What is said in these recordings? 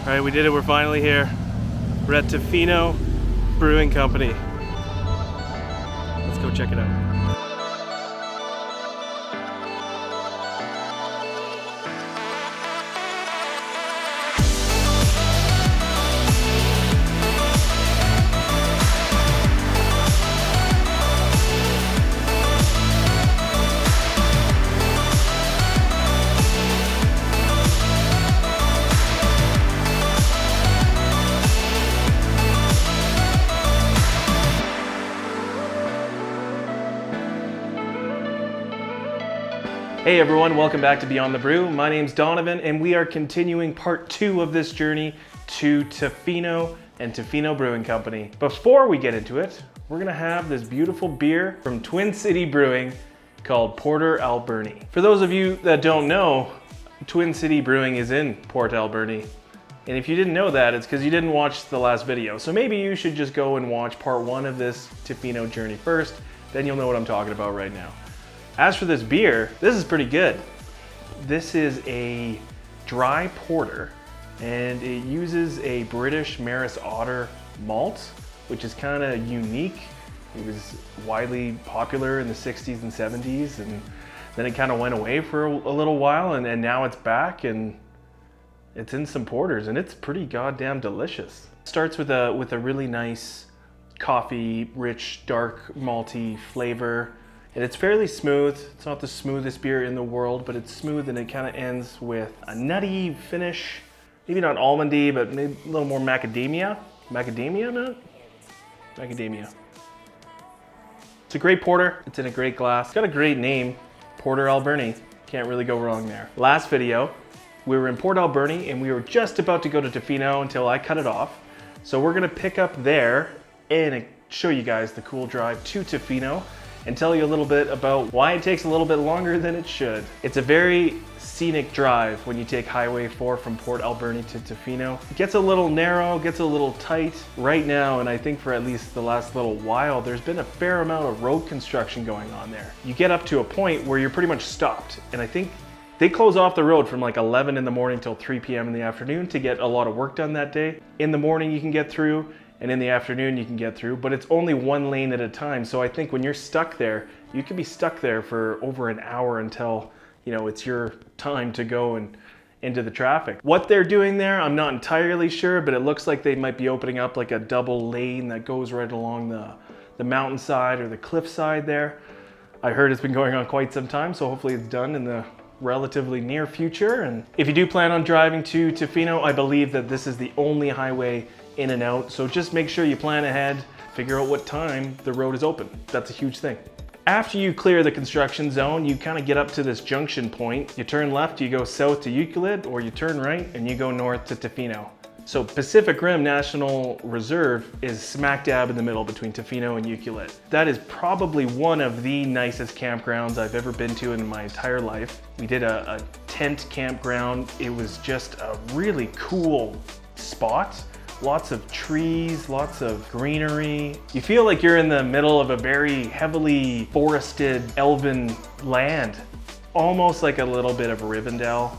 All right, we did it. We're finally here. We're at Tofino Brewing Company. Let's go check it out. Hey everyone, welcome back to Beyond the Brew. My name's Donovan and we are continuing part 2 of this journey to Tofino and Tofino Brewing Company. Before we get into it, we're gonna have this beautiful beer from Twin City Brewing called Porter Alberni. For those of you that don't know, Twin City Brewing is in Port Alberni. And if you didn't know that, it's because you didn't watch the last video. So maybe you should just go and watch part 1 of this Tofino journey first, then you'll know what I'm talking about right now. As for this beer, this is pretty good. This is a dry porter and it uses a British Maris Otter malt, which is kind of unique. It was widely popular in the 60s and 70s and then it kind of went away for a little while and now it's back and it's in some porters and it's pretty goddamn delicious. It starts with a really nice coffee, rich, dark, malty flavor. And it's fairly smooth. It's not the smoothest beer in the world, but it's smooth and it kind of ends with a nutty finish. Maybe not almondy, but maybe a little more macadamia. Macadamia nut? Macadamia. It's a great porter. It's in a great glass. It's got a great name, Porter Alberni. Can't really go wrong there. Last video, we were in Port Alberni and we were just about to go to Tofino until I cut it off. So we're gonna pick up there and show you guys the cool drive to Tofino and tell you a little bit about why it takes a little bit longer than it should. It's a very scenic drive when you take Highway 4 from Port Alberni to Tofino. It gets a little narrow, gets a little tight right now, and I think for at least the last little while, there's been a fair amount of road construction going on there. You get up to a point where you're pretty much stopped, and I think they close off the road from like 11 in the morning till 3 p.m. in the afternoon to get a lot of work done that day. In the morning you can get through, and in the afternoon you can get through, but it's only one lane at a time. So I think when you're stuck there, you could be stuck there for over an hour until, you know, it's your time to go and into the traffic. What they're doing there, I'm not entirely sure, but it looks like they might be opening up like a double lane that goes right along the mountainside or the cliffside there. I heard it's been going on quite some time, so hopefully it's done in the relatively near future. And if you do plan on driving to Tofino, I believe that this is the only highway in and out, so just make sure you plan ahead, figure out what time the road is open. That's a huge thing. After you clear the construction zone, you kind of get up to this junction point. You turn left, you go south to Euclid, or you turn right and you go north to Tofino. So Pacific Rim National Reserve is smack dab in the middle between Tofino and Euclid. That is probably one of the nicest campgrounds I've ever been to in my entire life. We did a tent campground. It was just a really cool spot. Lots of trees, lots of greenery. You feel like you're in the middle of a very heavily forested elven land. Almost like a little bit of Rivendell,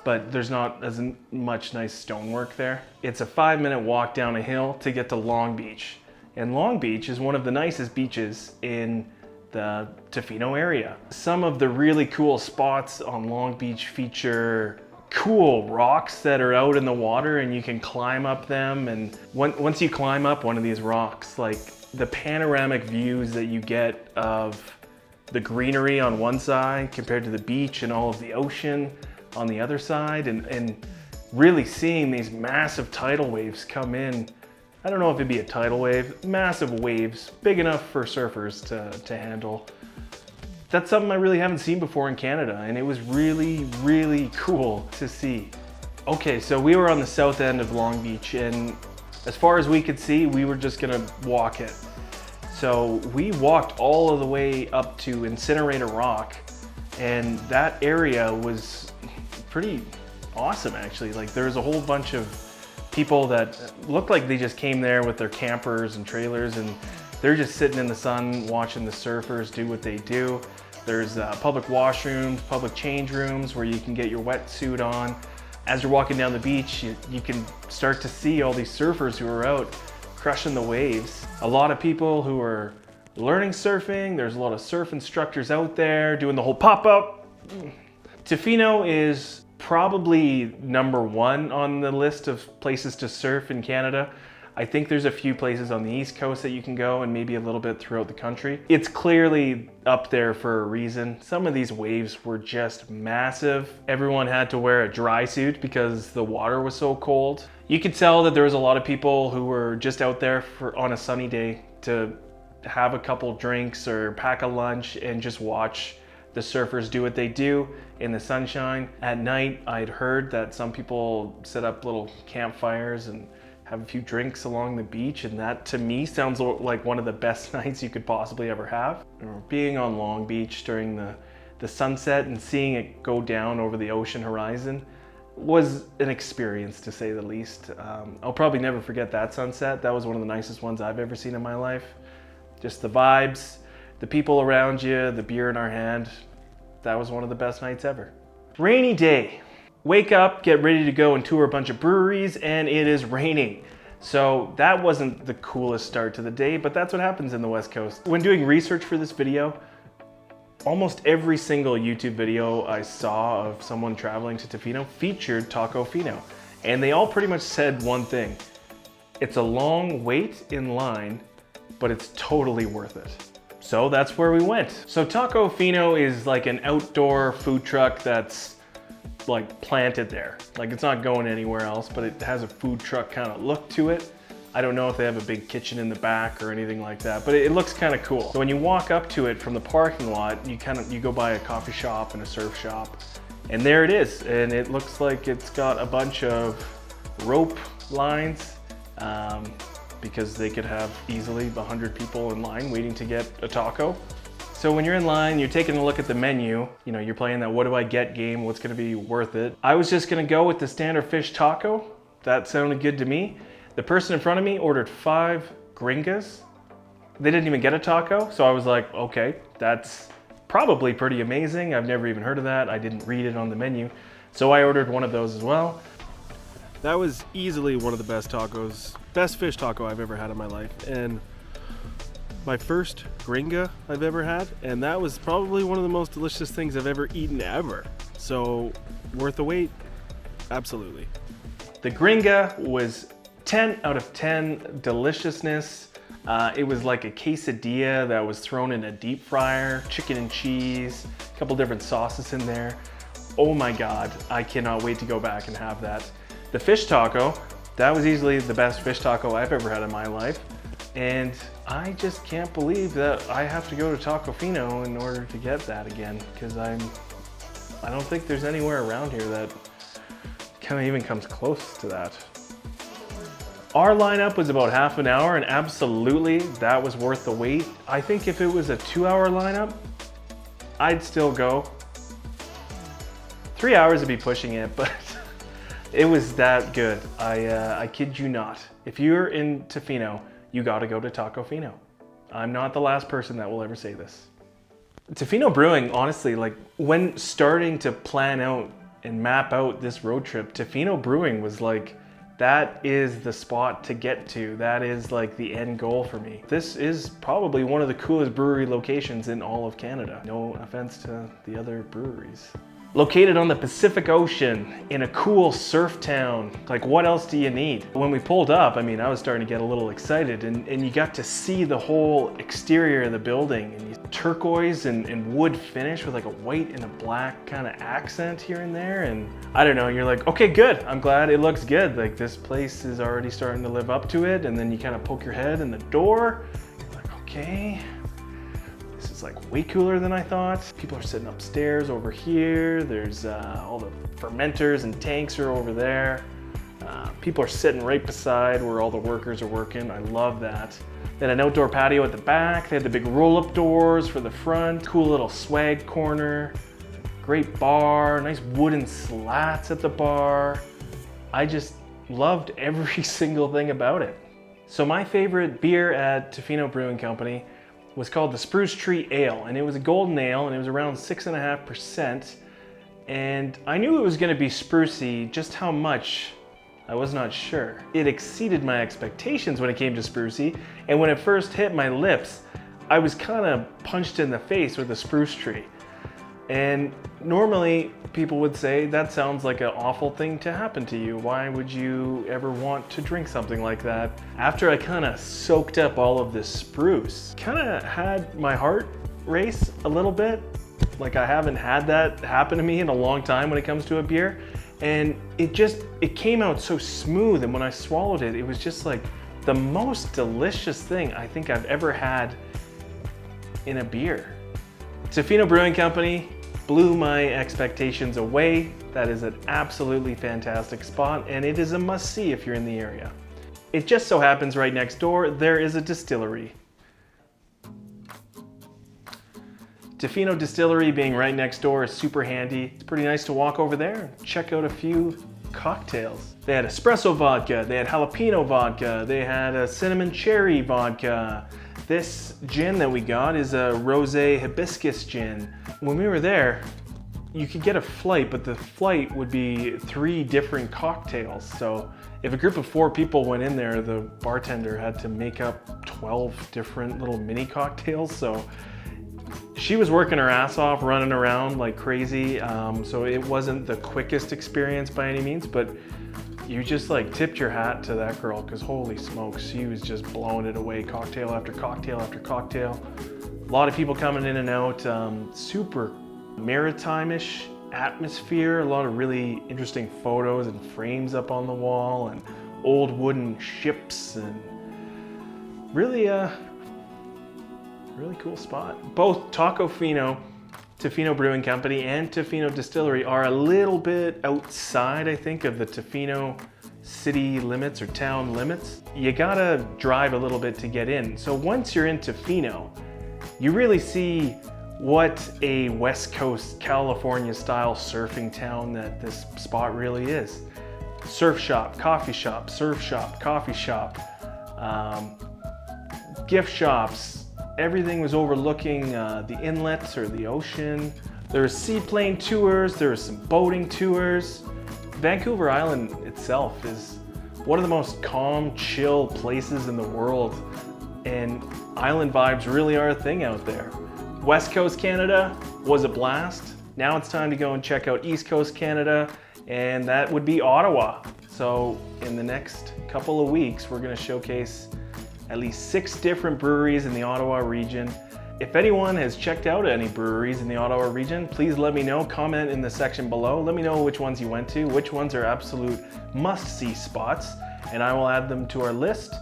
but there's not as much nice stonework there. It's a 5-minute walk down a hill to get to Long Beach. And Long Beach is one of the nicest beaches in the Tofino area. Some of the really cool spots on Long Beach feature cool rocks that are out in the water and you can climb up them, and once you climb up one of these rocks, like the panoramic views that you get of the greenery on one side compared to the beach and all of the ocean on the other side, and really seeing these massive tidal waves come in. I don't know if it'd be a tidal wave, massive waves, big enough for surfers to handle. That's something I really haven't seen before in Canada, and it was really, really cool to see. Okay, so we were on the south end of Long Beach, and as far as we could see, we were just gonna walk it. So we walked all of the way up to Incinerator Rock, and that area was pretty awesome actually. Like there was a whole bunch of people that looked like they just came there with their campers and trailers, and they're just sitting in the sun watching the surfers do what they do. There's public washrooms, public change rooms where you can get your wetsuit on. As you're walking down the beach, you can start to see all these surfers who are out crushing the waves. A lot of people who are learning surfing. There's a lot of surf instructors out there doing the whole pop-up. Tofino is probably number one on the list of places to surf in Canada. I think there's a few places on the East Coast that you can go and maybe a little bit throughout the country. It's clearly up there for a reason. Some of these waves were just massive. Everyone had to wear a dry suit because the water was so cold. You could tell that there was a lot of people who were just out there on a sunny day to have a couple drinks or pack a lunch and just watch the surfers do what they do in the sunshine. At night, I'd heard that some people set up little campfires and have a few drinks along the beach, and that to me sounds like one of the best nights you could possibly ever have. Being on Long Beach during the sunset and seeing it go down over the ocean horizon was an experience, to say the least. I'll probably never forget that sunset. That was one of the nicest ones I've ever seen in my life. Just the vibes, the people around you, the beer in our hand. That was one of the best nights ever. Rainy day. Wake up, get ready to go and tour a bunch of breweries, and it is raining. So that wasn't the coolest start to the day, but that's what happens in the West Coast. When doing research for this video, almost every single YouTube video I saw of someone traveling to Tofino featured Tacofino. And they all pretty much said one thing. It's a long wait in line, but it's totally worth it. So that's where we went. So Tacofino is like an outdoor food truck that's like planted there. Like it's not going anywhere else, but it has a food truck kind of look to it. I don't know if they have a big kitchen in the back or anything like that, but it looks kind of cool. So when you walk up to it from the parking lot, you go by a coffee shop and a surf shop, and there it is. And it looks like it's got a bunch of rope lines, because they could have easily 100 people in line waiting to get a taco. So when you're in line, you're taking a look at the menu, you're playing that what do I get game, what's gonna be worth it. I was just gonna go with the standard fish taco. That sounded good to me. The person in front of me ordered 5 gringas. They didn't even get a taco, so I was like, okay, that's probably pretty amazing. I've never even heard of that. I didn't read it on the menu. So I ordered one of those as well. That was easily one of the best fish taco I've ever had in my life. And my first gringa I've ever had, and that was probably one of the most delicious things I've ever eaten ever. So worth the wait, absolutely. The gringa was 10 out of 10 deliciousness. It was like a quesadilla that was thrown in a deep fryer, chicken and cheese, a couple different sauces in there. Oh my God, I cannot wait to go back and have that. The fish taco, that was easily the best fish taco I've ever had in my life. And I just can't believe that I have to go to Tacofino in order to get that again, because I don't think there's anywhere around here that kind of even comes close to that. Our lineup was about half an hour, and absolutely that was worth the wait. I think if it was a 2-hour lineup, I'd still go. 3 hours would be pushing it, but it was that good. I kid you not. If you're in Tofino, you gotta go to Tacofino. I'm not the last person that will ever say this. Tofino Brewing, honestly, like when starting to plan out and map out this road trip, Tofino Brewing was like, that is the spot to get to. That is like the end goal for me. This is probably one of the coolest brewery locations in all of Canada. No offense to the other breweries. Located on the Pacific Ocean in a cool surf town. Like what else do you need? When we pulled up, I was starting to get a little excited, and you got to see the whole exterior of the building, and turquoise and wood finish with like a white and a black kind of accent here and there. And I don't know, you're like, okay, good. I'm glad it looks good. Like this place is already starting to live up to it. And then you kind of poke your head in the door. You're like, okay. This is like way cooler than I thought. People are sitting upstairs over here. There's all the fermenters and tanks are over there. People are sitting right beside where all the workers are working. I love that. They had an outdoor patio at the back. They had the big roll-up doors for the front. Cool little swag corner. Great bar, nice wooden slats at the bar. I just loved every single thing about it. So my favorite beer at Tofino Brewing Company was called the Spruce Tree Ale, and it was a golden ale, and it was around 6.5%. And I knew it was gonna be sprucey, just how much, I was not sure. It exceeded my expectations when it came to sprucey, and when it first hit my lips, I was kind of punched in the face with a spruce tree. And normally people would say that sounds like an awful thing to happen to you. Why would you ever want to drink something like that? After I kind of soaked up all of this spruce, kind of had my heart race a little bit. Like I haven't had that happen to me in a long time when it comes to a beer. And it came out so smooth, and when I swallowed it, it was just like the most delicious thing I think I've ever had in a beer. Tofino Brewing Company blew my expectations away. That is an absolutely fantastic spot, and it is a must-see if you're in the area. It just so happens right next door, there is a distillery. Tofino Distillery being right next door is super handy. It's pretty nice to walk over there and check out a few cocktails. They had espresso vodka, they had jalapeno vodka, they had a cinnamon cherry vodka. This gin that we got is a rosé hibiscus gin. When we were there, you could get a flight, but the flight would be 3 different cocktails. So if a group of 4 people went in there, the bartender had to make up 12 different little mini cocktails. So she was working her ass off, running around like crazy. So it wasn't the quickest experience by any means, but you just like tipped your hat to that girl, because holy smokes, she was just blowing it away, cocktail after cocktail after cocktail. A lot of people coming in and out, super maritime-ish atmosphere, a lot of really interesting photos and frames up on the wall, and old wooden ships, and really cool spot. Both Tacofino, Tofino Brewing Company, and Tofino Distillery are a little bit outside, I think, of the Tofino city limits or town limits. You gotta drive a little bit to get in. So once you're in Tofino, you really see what a West Coast California style surfing town that this spot really is. Surf shop, coffee shop, surf shop, coffee shop, gift shops. Everything was overlooking the inlets or the ocean. There were seaplane tours, there were some boating tours. Vancouver Island itself is one of the most calm, chill places in the world, and island vibes really are a thing out there. West Coast Canada was a blast. Now it's time to go and check out East Coast Canada, and that would be Ottawa. So in the next couple of weeks, we're gonna showcase at least 6 different breweries in the Ottawa region. If anyone has checked out any breweries in the Ottawa region, please let me know. Comment in the section below. Let me know which ones you went to, which ones are absolute must-see spots, and I will add them to our list,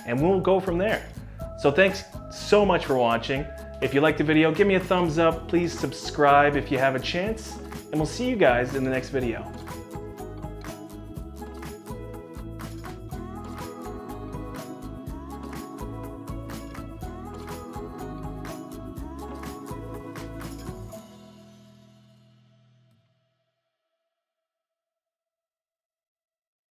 and we'll go from there. So thanks so much for watching. If you liked the video, give me a thumbs up. Please subscribe if you have a chance, and we'll see you guys in the next video.